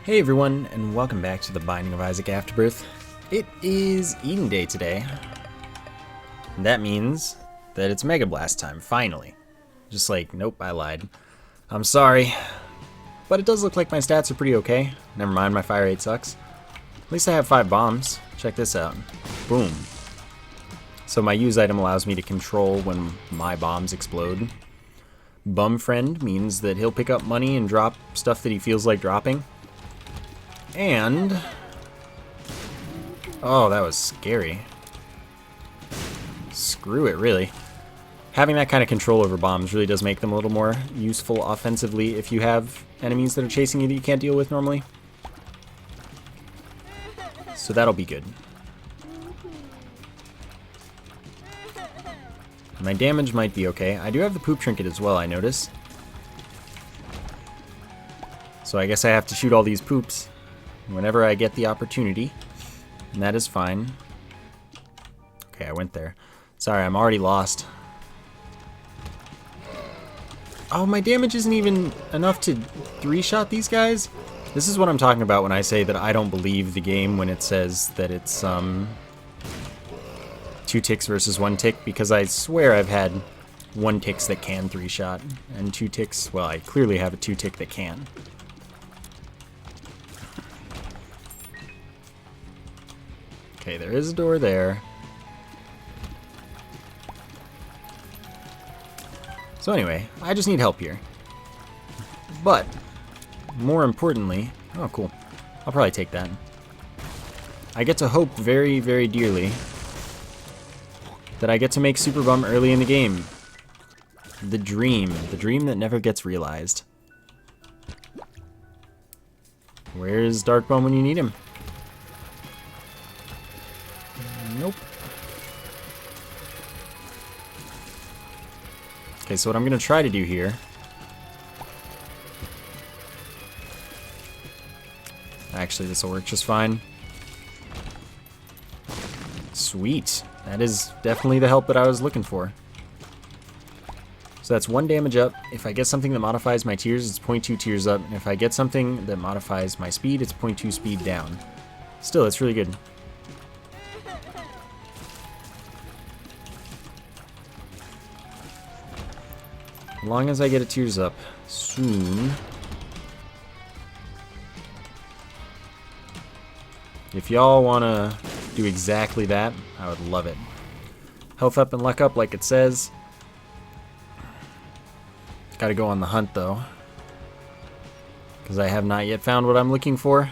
Hey everyone, and welcome back to the Binding of Isaac Afterbirth. It is eating day today. That means that it's Mega Blast time, finally. Just like, nope, I lied. I'm sorry. But it does look like my stats are pretty okay. Never mind, my fire rate sucks. At least I have 5 bombs. Check this out. Boom. So my use item allows me to control when my bombs explode. Bum Friend means that he'll pick up money and drop stuff that he feels like dropping. And, oh, that was scary. Screw it, really. Having that kind of control over bombs really does make them a little more useful offensively if you have enemies that are chasing you that you can't deal with normally. So that'll be good. My damage might be okay. I do have the poop trinket as well, I notice. So I guess I have to shoot all these poops whenever I get the opportunity, and that is fine. Okay, I went there. Sorry, I'm already lost. Oh, my damage isn't even enough to 3-shot these guys? This is what I'm talking about when I say that I don't believe the game when it says that it's 2 ticks versus 1 tick, because I swear I've had 1 ticks that can 3-shot, and 2 ticks, well, I clearly have a 2 tick that can. Okay, there is a door there. So anyway, I just need help here. But, more importantly, oh cool, I'll probably take that. I get to hope very, very dearly that I get to make Super Bum early in the game. The dream that never gets realized. Where's Dark Bum when you need him? Nope. Okay, so what I'm gonna try to do here, actually this will work just fine. Sweet. That is definitely the help that I was looking for. So that's 1 damage up. If I get something that modifies my tears, it's 0.2 tears up. And if I get something that modifies my speed, it's 0.2 speed down. Still, it's really good. As long as I get a tears up soon. If y'all want to do exactly that, I would love it. Health up and luck up like it says. Gotta go on the hunt though, because I have not yet found what I'm looking for.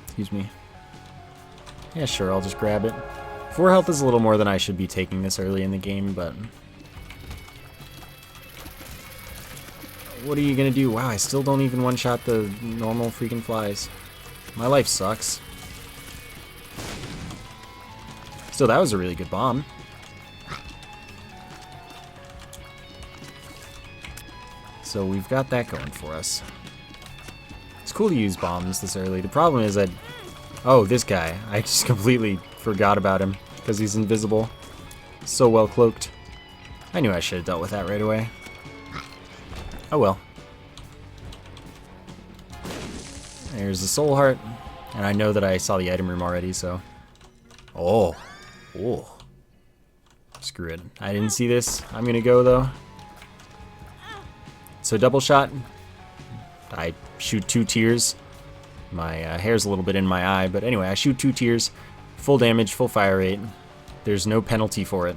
Excuse me. Yeah, sure, I'll just grab it. 4 health is a little more than I should be taking this early in the game, but what are you gonna do? Wow, I still don't even one-shot the normal freaking flies. My life sucks. Still, that was a really good bomb. So we've got that going for us. It's cool to use bombs this early. The problem is oh, this guy. I just completely forgot about him because he's invisible. So well cloaked. I knew I should have dealt with that right away. Oh well. There's the soul heart, and I know that I saw the item room already, so. Oh. Screw it. I didn't see this. I'm gonna go though. So double shot. I shoot 2 tears. My hair's a little bit in my eye, but anyway, I shoot 2 tears. Full damage, full fire rate. There's no penalty for it.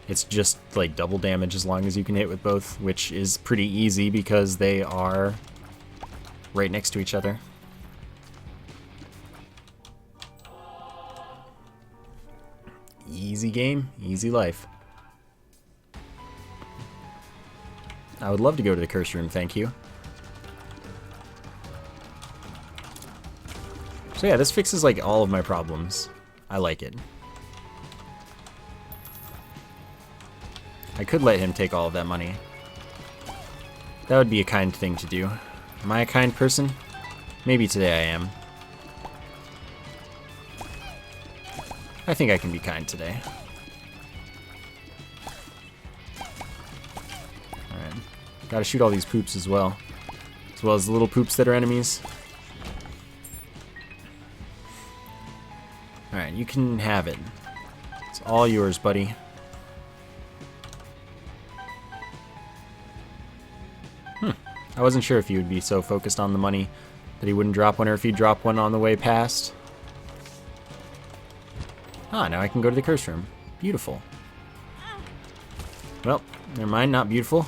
It's just like double damage as long as you can hit with both, which is pretty easy because they are right next to each other. Easy game, easy life. I would love to go to the curse room, thank you. So yeah, this fixes like all of my problems. I like it. I could let him take all of that money. That would be a kind thing to do. Am I a kind person? Maybe today I am. I think I can be kind today. Alright. Gotta shoot all these poops as well. as well as the little poops that are enemies. Alright, you can have it. It's all yours, buddy. I wasn't sure if he would be so focused on the money that he wouldn't drop one, or if he'd drop one on the way past. Ah, now I can go to the curse room. Beautiful. Well, never mind, not beautiful.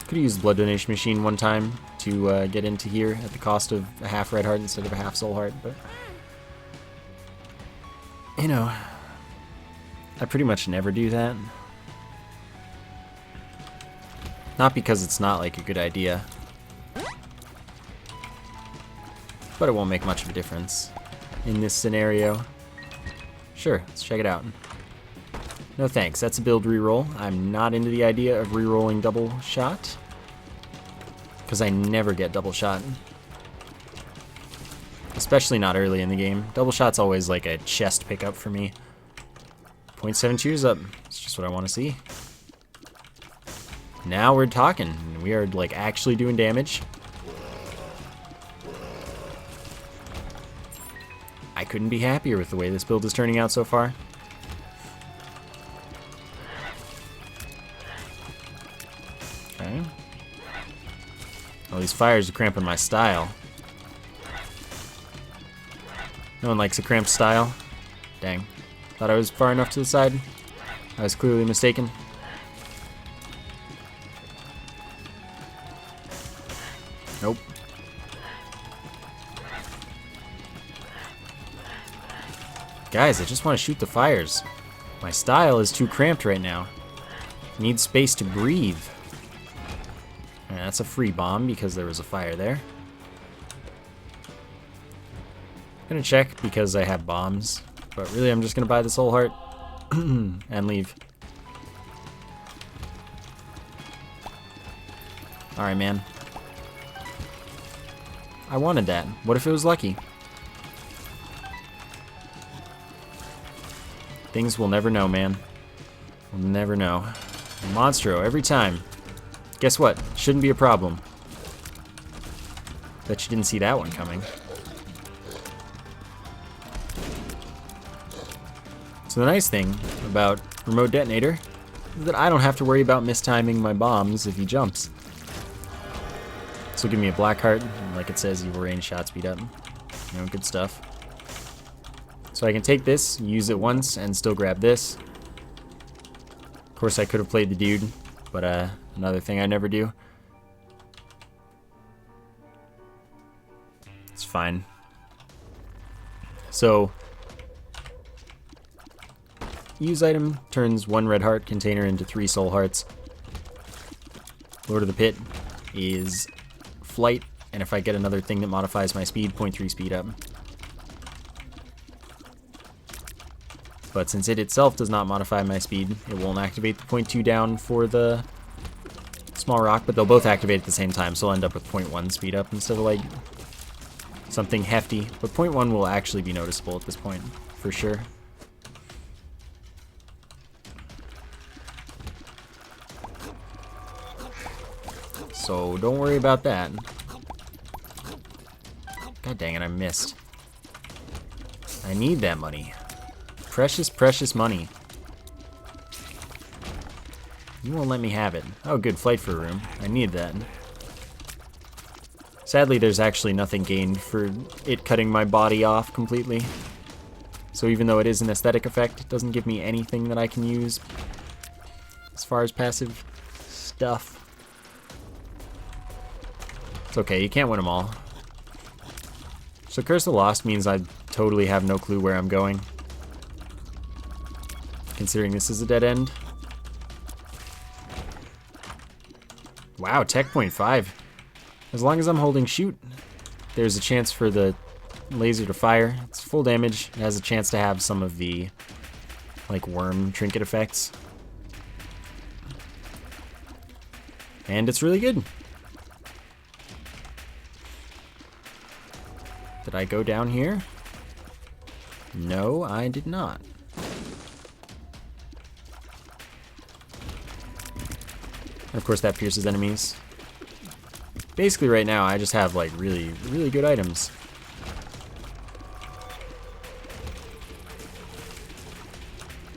Could have used the blood donation machine one time to get into here at the cost of a half red heart instead of a half soul heart, but you know, I pretty much never do that. Not because it's not like a good idea, but it won't make much of a difference in this scenario. Sure, let's check it out. No thanks, that's a build reroll. I'm not into the idea of rerolling double shot, because I never get double shot. Especially not early in the game. Double shot's always like a chest pickup for me. 0.72 is up. It's just what I want to see. Now we're talking. We are like actually doing damage. I couldn't be happier with the way this build is turning out so far. Okay. All these fires are cramping my style. No one likes a cramped style. Dang. Thought I was far enough to the side. I was clearly mistaken. Nope. Guys, I just want to shoot the fires. My style is too cramped right now. Need space to breathe. And that's a free bomb because there was a fire there. I'm gonna check because I have bombs, but really I'm just gonna buy the soul heart and leave. Alright, man. I wanted that. What if it was lucky? Things we'll never know, man. We'll never know. Monstro, every time. Guess what? Shouldn't be a problem. Bet you didn't see that one coming. So the nice thing about Remote Detonator is that I don't have to worry about mistiming my bombs if he jumps. This will give me a black heart, and like it says, evil range shot speed up. You know, good stuff. So I can take this, use it once, and still grab this. Of course, I could have played the dude, but another thing I never do. It's fine. So, use item turns 1 red heart container into 3 soul hearts. Lord of the Pit is flight, and if I get another thing that modifies my speed, 0.3 speed up. But since it itself does not modify my speed, it won't activate the 0.2 down for the small rock, but they'll both activate at the same time, so I'll end up with 0.1 speed up instead of like something hefty. But 0.1 will actually be noticeable at this point, for sure. So don't worry about that. God dang it, I missed. I need that money. Precious, precious money. You won't let me have it. Oh, good, flight for a room. I need that. Sadly, there's actually nothing gained for it cutting my body off completely. So even though it is an aesthetic effect, it doesn't give me anything that I can use as far as passive stuff. It's okay, you can't win them all. So Curse of the Lost means I totally have no clue where I'm going, considering this is a dead end. Wow, tech 0.5. As long as I'm holding shoot, there's a chance for the laser to fire. It's full damage. It has a chance to have some of the like worm trinket effects. And it's really good. Did I go down here? No, I did not. Of course, that pierces enemies. Basically, right now, I just have, like, really, really good items.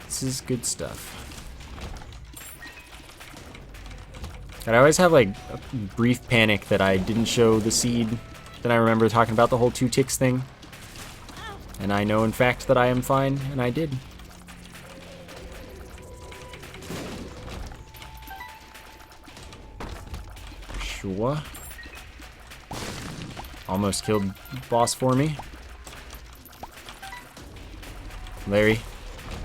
This is good stuff. And I always have, like, a brief panic that I didn't show the seed. Then I remember talking about the whole 2 ticks thing. And I know, in fact, that I am fine, and I did. Sure. Almost killed boss for me. Larry,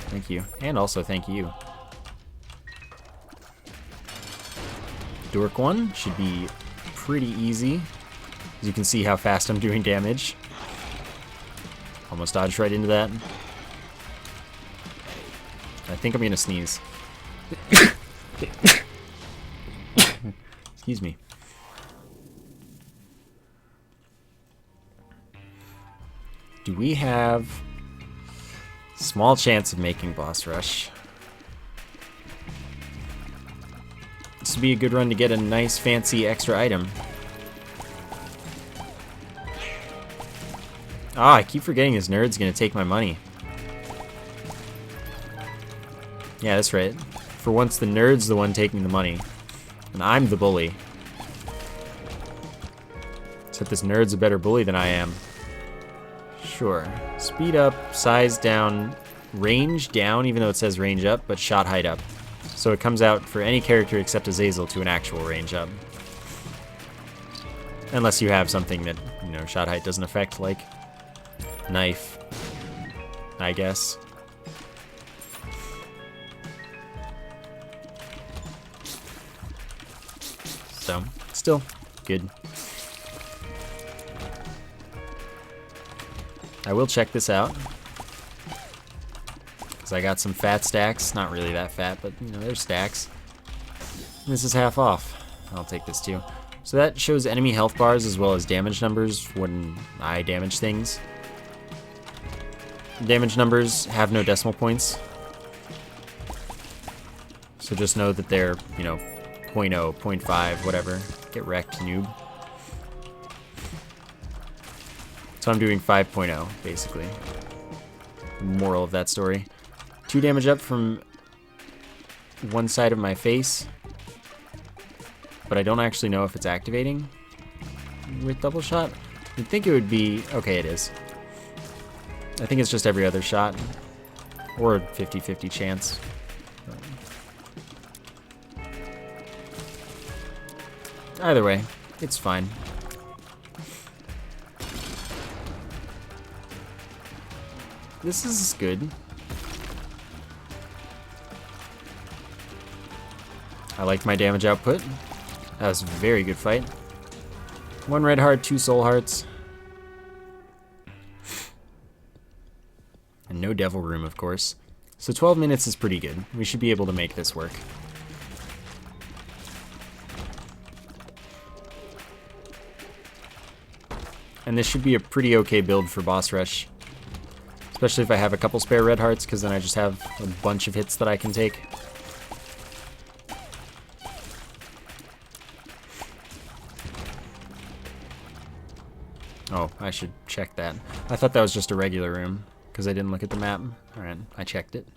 thank you. And also thank you. Dork one should be pretty easy. As you can see how fast I'm doing damage. Almost dodged right into that. I think I'm gonna sneeze. Excuse me. Do we have small chance of making boss rush? This would be a good run to get a nice fancy extra item. Ah, I keep forgetting this nerd's gonna take my money. Yeah, that's right. For once, the nerd's the one taking the money. And I'm the bully. Except this nerd's a better bully than I am. Sure. Speed up, size down, range down, even though it says range up, but shot height up. So it comes out for any character except Azazel to an actual range up. Unless you have something that, you know, shot height doesn't affect, like knife, I guess. So, still good. I will check this out, because I got some fat stacks. Not really that fat, but, you know, they're stacks. And this is half off. I'll take this too. So that shows enemy health bars as well as damage numbers when I damage things. Damage numbers have no decimal points. So just know that they're, you know, 0.0, 0.5, whatever. Get wrecked, noob. So I'm doing 5.0, basically. The moral of that story. 2 damage up from one side of my face. But I don't actually know if it's activating with double shot. You'd think it would be... Okay, it is. I think it's just every other shot. Or 50-50 chance. Either way, it's fine. This is good. I like my damage output. That was a very good fight. 1 red heart, 2 soul hearts. And no devil room, of course. So 12 minutes is pretty good. We should be able to make this work. And this should be a pretty okay build for boss rush. Especially if I have a couple spare red hearts, because then I just have a bunch of hits that I can take. Oh, I should check that. I thought that was just a regular room, because I didn't look at the map. Alright, I checked it.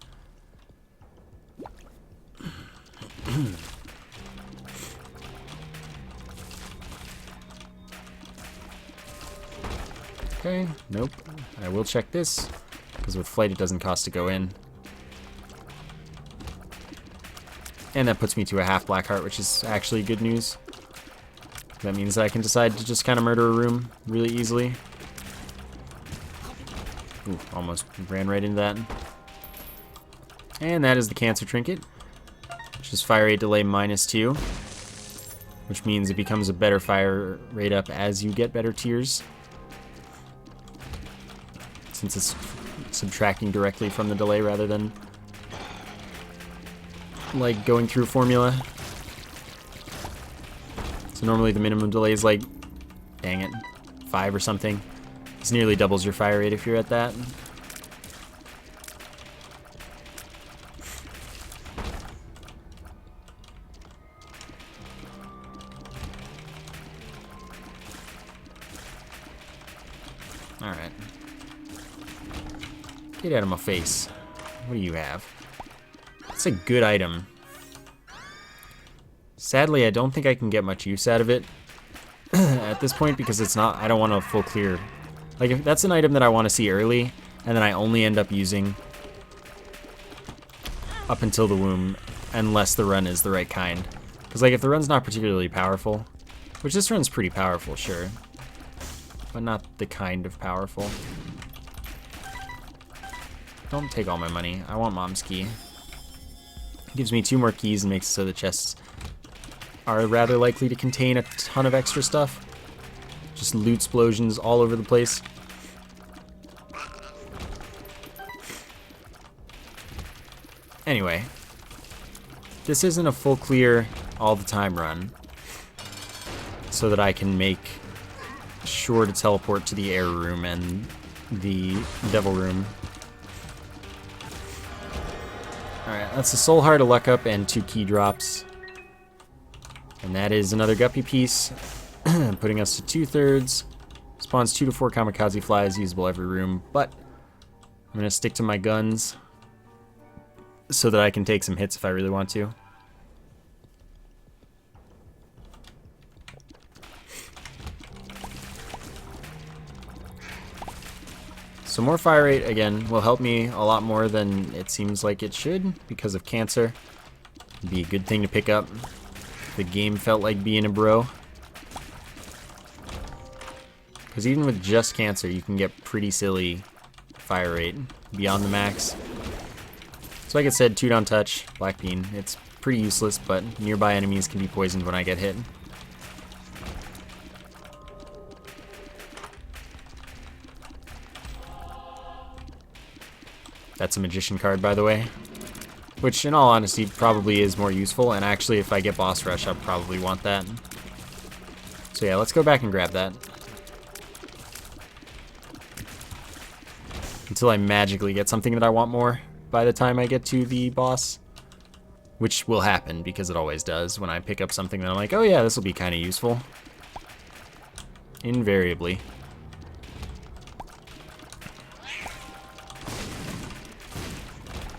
Okay, nope. I will check this, because with flight it doesn't cost to go in. And that puts me to a half black heart, which is actually good news. That means that I can decide to just kind of murder a room really easily. Ooh, almost ran right into that. And that is the cancer trinket, which is fire rate delay -2, which means it becomes a better fire rate up as you get better tiers, since it's subtracting directly from the delay rather than like going through formula. So normally the minimum delay is like, dang it, 5 or something. This nearly doubles your fire rate if you're at that. Alright. Get out of my face. What do you have? It's a good item. Sadly, I don't think I can get much use out of it at this point because it's not, I don't want a full clear. Like, if that's an item that I want to see early, and then I only end up using up until the womb, unless the run is the right kind. Because, like, if the run's not particularly powerful, which this run's pretty powerful, sure, but not the kind of powerful. Don't take all my money. I want Mom's key. It gives me 2 more keys and makes it so the chests are rather likely to contain a ton of extra stuff. Just loot explosions all over the place. Anyway, this isn't a full clear all the time run, so that I can make sure to teleport to the air room and the devil room. Alright, that's a soul heart, a luck up, and 2 key drops. And that is another guppy piece, putting us to 2/3. Spawns 2 to 4 kamikaze flies, usable every room, but I'm going to stick to my guns so that I can take some hits if I really want to. So more fire rate, again, will help me a lot more than it seems like it should because of cancer. It'd be a good thing to pick up. The game felt like being a bro. Because even with just cancer, you can get pretty silly fire rate beyond the max. So like I said, 2 down touch, black bean. It's pretty useless, but nearby enemies can be poisoned when I get hit. That's a magician card, by the way. Which, in all honesty, probably is more useful, and actually, if I get boss rush, I'll probably want that. So yeah, let's go back and grab that. Until I magically get something that I want more by the time I get to the boss. Which will happen, because it always does, when I pick up something that I'm like, oh yeah, this will be kind of useful. Invariably.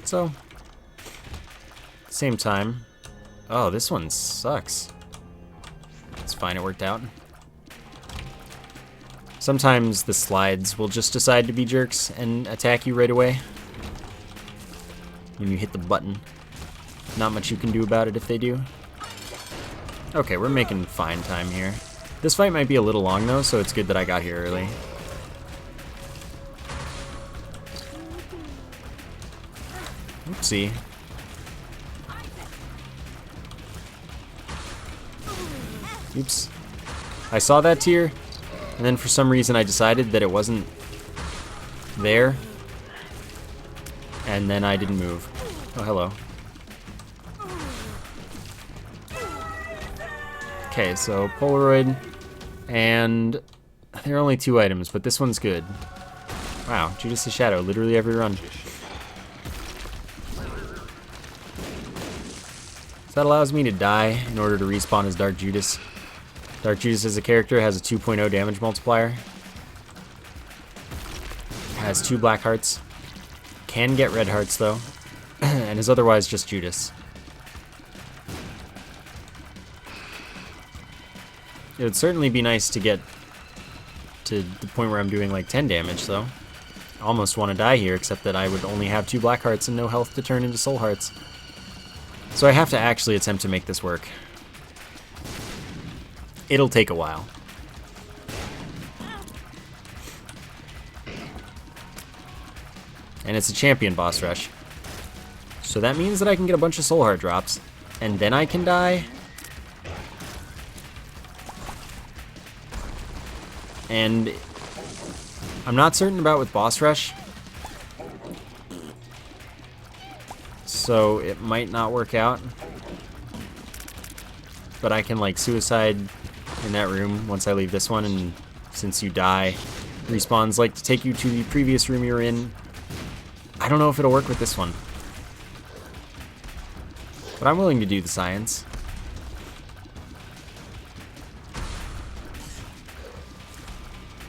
So, same time. Oh, this one sucks. It's fine, it worked out. Sometimes the slides will just decide to be jerks and attack you right away when you hit the button. Not much you can do about it if they do. Okay, we're making fine time here. This fight might be a little long though, so it's good that I got here early. Oopsie. Oops. I saw that tier, and then for some reason I decided that it wasn't there, and then I didn't move. Oh, hello. Okay, so Polaroid, and there are only 2 items, but this one's good. Wow, Judas' Shadow, literally every run. So that allows me to die in order to respawn as Dark Judas. Dark Judas as a character has a 2.0 damage multiplier. Has 2 black hearts. Can get red hearts though. And is otherwise just Judas. It would certainly be nice to get to the point where I'm doing like 10 damage though. I almost want to die here, except that I would only have 2 black hearts and no health to turn into soul hearts. So I have to actually attempt to make this work. It'll take a while. And it's a champion boss rush. So that means that I can get a bunch of soul heart drops, and then I can die. And I'm not certain about with boss rush, so it might not work out. But I can like suicide in that room once I leave this one, and since you die, respawns like to take you to the previous room you're in. I don't know if it'll work with this one, but I'm willing to do the science.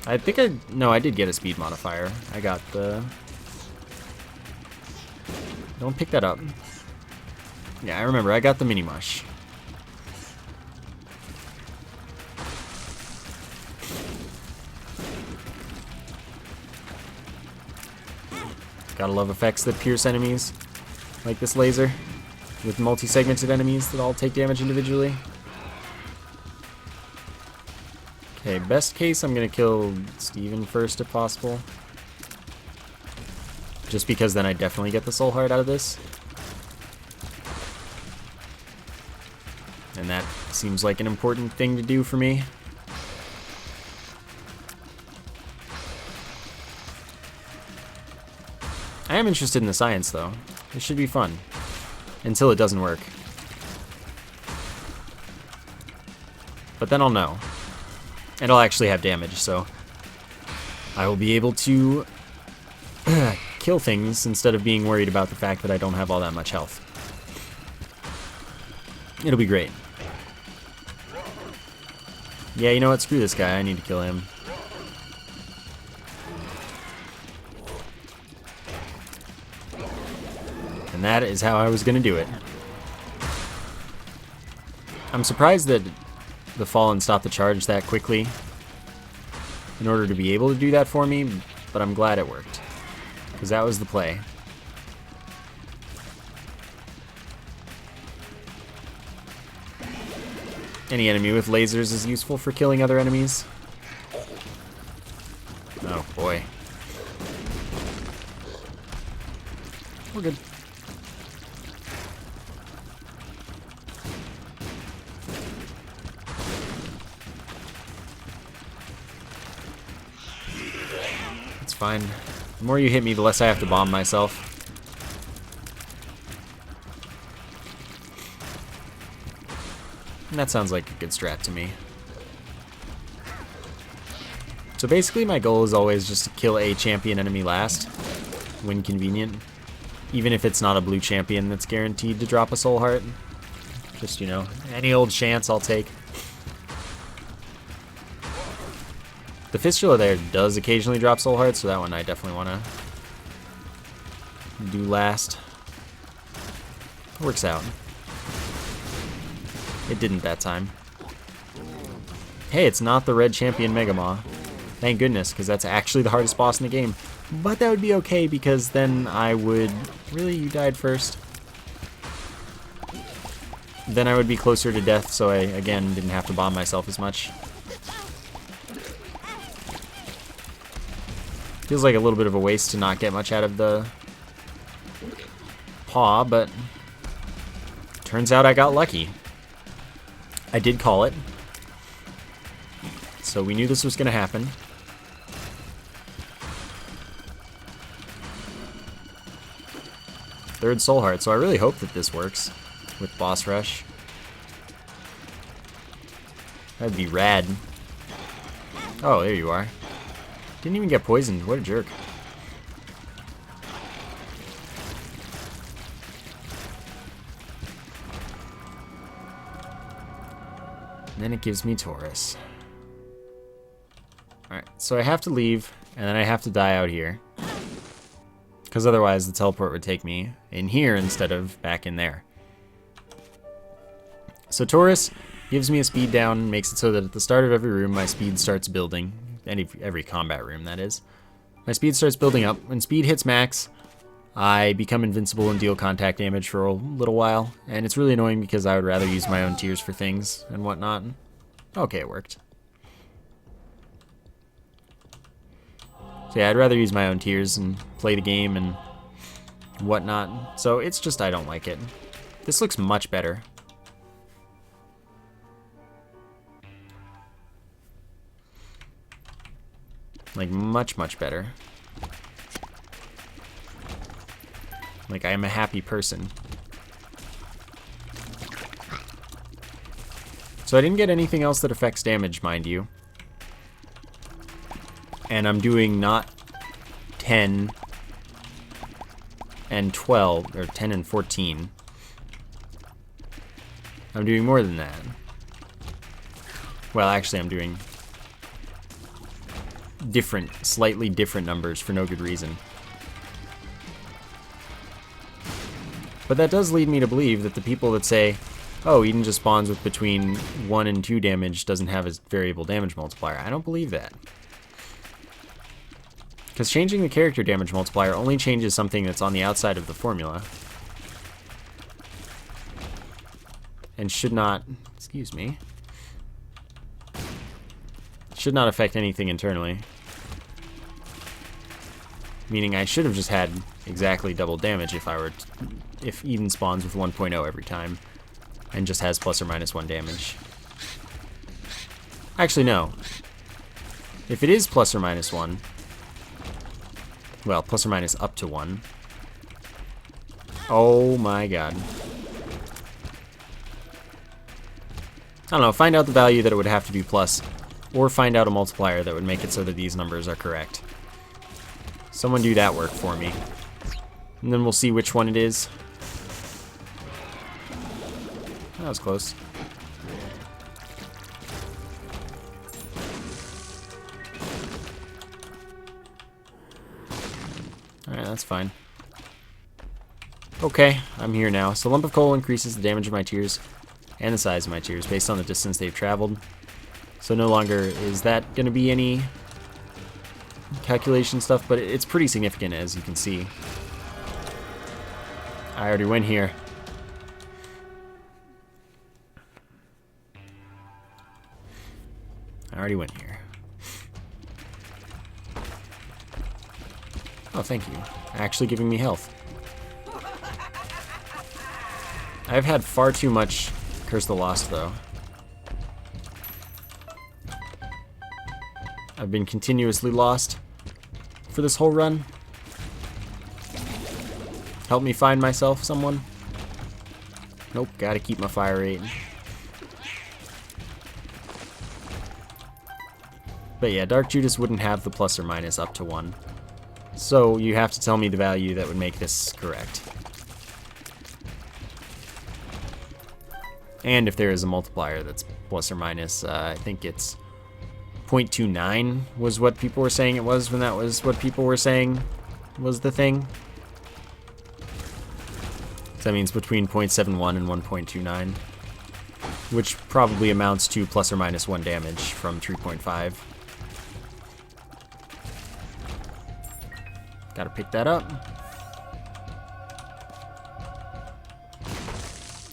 I think no, I did get a speed modifier. I got the... Don't pick that up. Yeah, I remember. I got the mini mush. Gotta love effects that pierce enemies, like this laser, with multi-segmented enemies that all take damage individually. Okay, best case, I'm gonna kill Steven first if possible. Just because then I definitely get the soul heart out of this. And that seems like an important thing to do for me. I am interested in the science, though. It should be fun. Until it doesn't work. But then I'll know. And I'll actually have damage, so I will be able to kill things instead of being worried about the fact that I don't have all that much health. It'll be great. Yeah, you know what? Screw this guy. I need to kill him. And that is how I was going to do it. I'm surprised that the Fallen stopped the charge that quickly in order to be able to do that for me, but I'm glad it worked. Because that was the play. Any enemy with lasers is useful for killing other enemies. Oh boy. We're good. It's fine. The more you hit me, the less I have to bomb myself. And that sounds like a good strat to me. So basically my goal is always just to kill a champion enemy last, when convenient. Even if it's not a blue champion that's guaranteed to drop a soul heart. Just, you know, any old chance I'll take. The fistula there does occasionally drop soul hearts, so that one I definitely want to do last. It works out. It didn't that time. Hey, it's not the red champion Megamaw. Thank goodness, because that's actually the hardest boss in the game. But that would be okay, because then I would... Really? You died first? Then I would be closer to death, so I, again, didn't have to bomb myself as much. Feels like a little bit of a waste to not get much out of the paw, but turns out I got lucky. I did call it. So we knew this was going to happen. Third soul heart, so I really hope that this works with boss rush. That'd be rad. Oh, there you are. Didn't even get poisoned. What a jerk. And then it gives me Taurus. Alright, so I have to leave, and then I have to die out here. Because otherwise the teleport would take me in here instead of back in there. So Taurus gives me a speed down, makes it so that at the start of every room my speed starts building. Every combat room, that is. My speed starts building up. When speed hits max, I become invincible and deal contact damage for a little while. And it's really annoying because I would rather use my own tears for things and whatnot. Okay, it worked. So yeah, I'd rather use my own tears and play the game and whatnot. So it's just I don't like it. This looks much better. Like, much, much better. Like, I am a happy person. So I didn't get anything else that affects damage, mind you. And I'm doing not 10 and 12, or 10 and 14. I'm doing more than that. Well, actually, I'm doing slightly different numbers for no good reason. But that does lead me to believe that the people that say, oh, Eden just spawns with between 1 and 2 damage, doesn't have a variable damage multiplier. I don't believe that. Because changing the character damage multiplier only changes something that's on the outside of the formula. And should not, excuse me, should not affect anything internally. Meaning I should have just had exactly double damage if Eden spawns with 1.0 every time and just has plus or minus 1 damage. Actually, no. If it is plus or minus 1, well, plus or minus up to 1. Oh my god. I don't know, find out the value that it would have to be plus, or find out a multiplier that would make it so that these numbers are correct. Someone do that work for me. And then we'll see which one it is. That was close. Alright, that's fine. Okay, I'm here now. So lump of coal increases the damage of my tears and the size of my tears based on the distance they've traveled. So no longer is that going to be any calculation stuff, but it's pretty significant, as you can see. I already went here. I already went here. Oh, thank you. Actually giving me health. I've had far too much Curse the Lost, though. I've been continuously lost for this whole run. Help me find myself, someone. Nope, gotta keep my fire rate. But yeah, Dark Judas wouldn't have the plus or minus up to 1. So you have to tell me the value that would make this correct. And if there is a multiplier that's plus or minus, I think it's 0.29 was what people were saying it was when that was what people were saying was the thing. So that means between 0.71 and 1.29, which probably amounts to plus or minus 1 damage from 3.5. Gotta pick that up.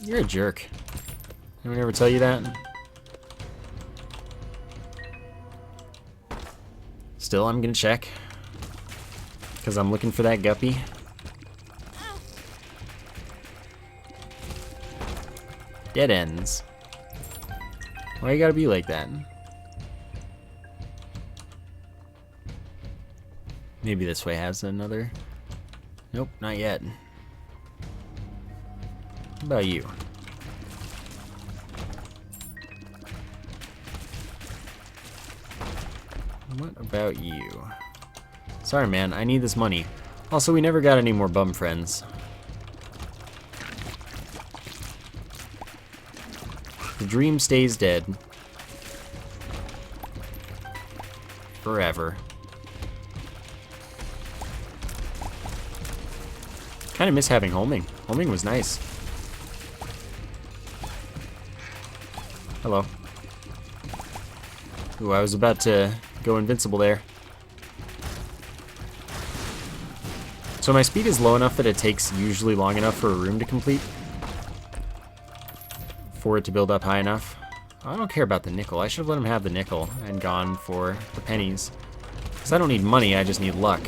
You're a jerk. Anyone ever tell you that? Still, I'm gonna check. Because I'm looking for that guppy. Dead ends. Why you gotta be like that? Maybe this way has another. Nope, not yet. What about you? What about you? Sorry, man, I need this money. Also, we never got any more bum friends. The dream stays dead. Forever. Kind of miss having homing. Homing was nice. Hello. Ooh, I was about to go invincible there. So my speed is low enough that it takes usually long enough for a room to complete. For it to build up high enough. I don't care about the nickel. I should have let him have the nickel and gone for the pennies. Because I don't need money, I just need luck.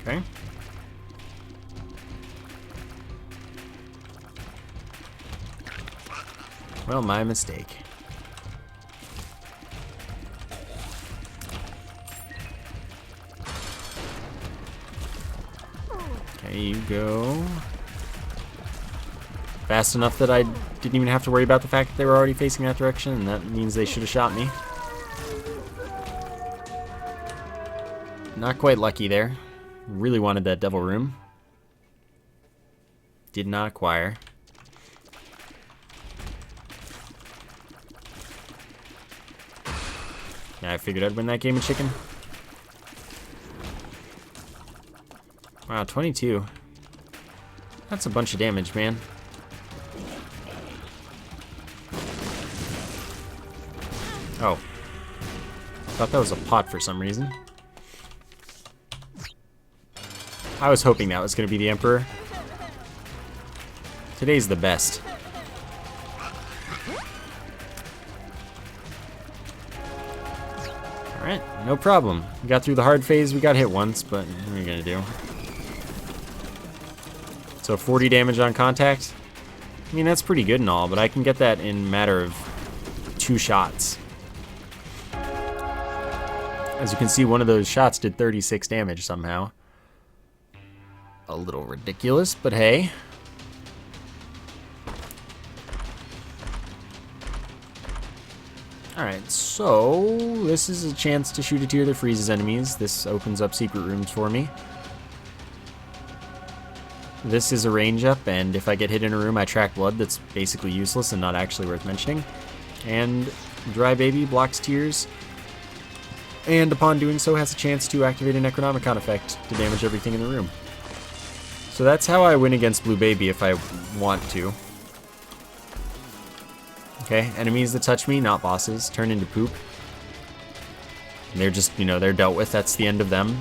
Okay. Well, my mistake. Okay, you go. Fast enough that I didn't even have to worry about the fact that they were already facing that direction, and that means they should have shot me. Not quite lucky there. Really wanted that devil room. Did not acquire. Yeah, I figured I'd win that game of chicken. Wow, 22. That's a bunch of damage, man. Oh. Thought that was a pot for some reason. I was hoping that was going to be the Emperor. Today's the best. Alright, no problem. We got through the hard phase. We got hit once, but what are you going to do? So 40 damage on contact. I mean, that's pretty good and all, but I can get that in a matter of 2 shots. As you can see, one of those shots did 36 damage somehow. A little ridiculous, but hey. Alright, so this is a chance to shoot a tier that freezes enemies. This opens up secret rooms for me. This is a range up, and if I get hit in a room, I track blood. That's basically useless and not actually worth mentioning. And Dry Baby blocks tears, and upon doing so has a chance to activate a Necronomicon effect to damage everything in the room. So that's how I win against Blue Baby if I want to. Okay, enemies that touch me, not bosses, turn into poop. They're just, you know, they're dealt with. That's the end of them.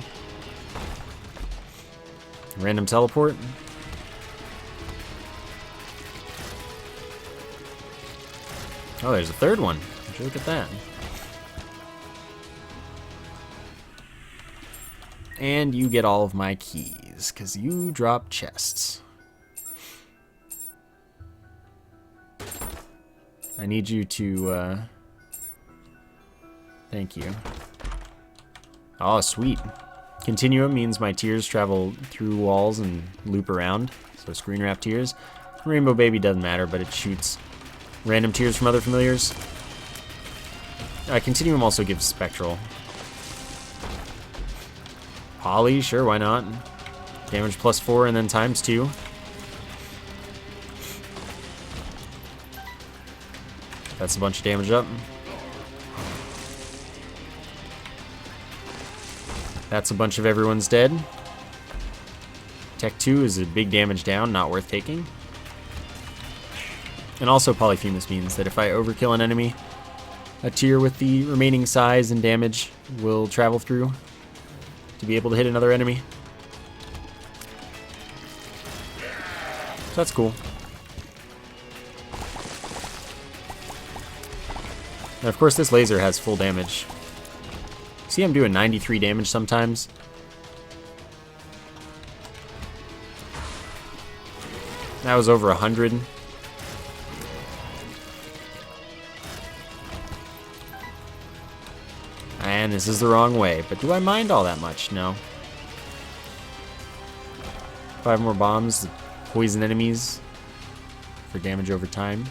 Random teleport. Oh, there's a third one. Would you look at that? And you get all of my keys, because you drop chests. I need you to, thank you. Oh, sweet. Continuum means my tears travel through walls and loop around, so screen wrap tears. Rainbow Baby doesn't matter, but it shoots random tears from other familiars. Continuum also gives spectral. Poly, sure, why not? Damage +4 and then ×2. That's a bunch of damage up. That's a bunch of everyone's dead. Tech 2 is a big damage down, not worth taking. And also Polyphemus means that if I overkill an enemy, a tier with the remaining size and damage will travel through to be able to hit another enemy. So that's cool. And of course this laser has full damage. See, I'm doing 93 damage sometimes. That was over 100. And this is the wrong way, but do I mind all that much? No. 5 more bombs, poison enemies for damage over time.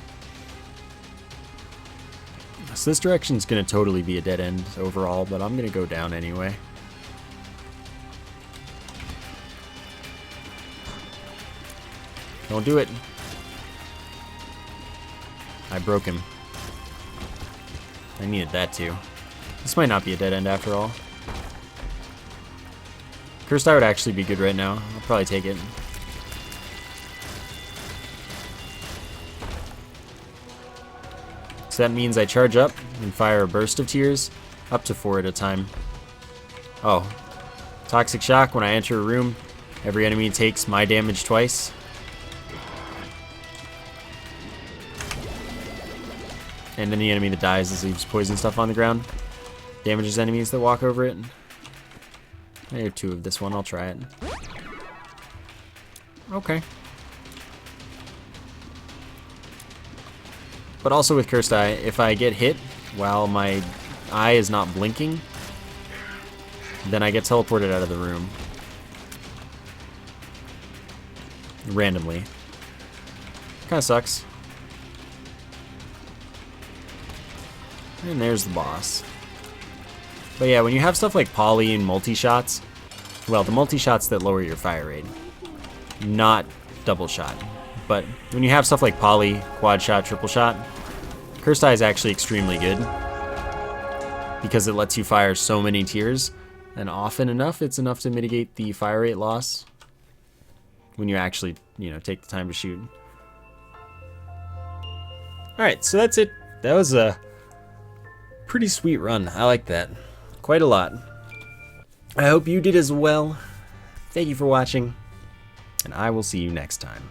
So this direction's gonna totally be a dead end overall, but I'm gonna go down anyway. Don't do it. I broke him. I needed that too. This might not be a dead end after all. Cursed Eye would actually be good right now. I'll probably take it. So that means I charge up and fire a burst of tears, up to 4 at a time. Oh. Toxic Shock, when I enter a room, every enemy takes my damage twice. And any enemy that dies leaves poison stuff on the ground. Damages enemies that walk over it. There are 2 of this one, I'll try it. Okay. But also with Cursed Eye, if I get hit while my eye is not blinking, then I get teleported out of the room. Randomly. Kinda sucks. And there's the boss. But yeah, when you have stuff like poly and multi-shots, well, the multi-shots that lower your fire rate, not double shot. But when you have stuff like poly, quad shot, triple shot, Cursed Eye is actually extremely good. because it lets you fire so many tiers, and often enough, it's enough to mitigate the fire rate loss when you actually, take the time to shoot. Alright, so that's it. That was a pretty sweet run. I like that. Quite a lot. I hope you did as well. Thank you for watching, and I will see you next time.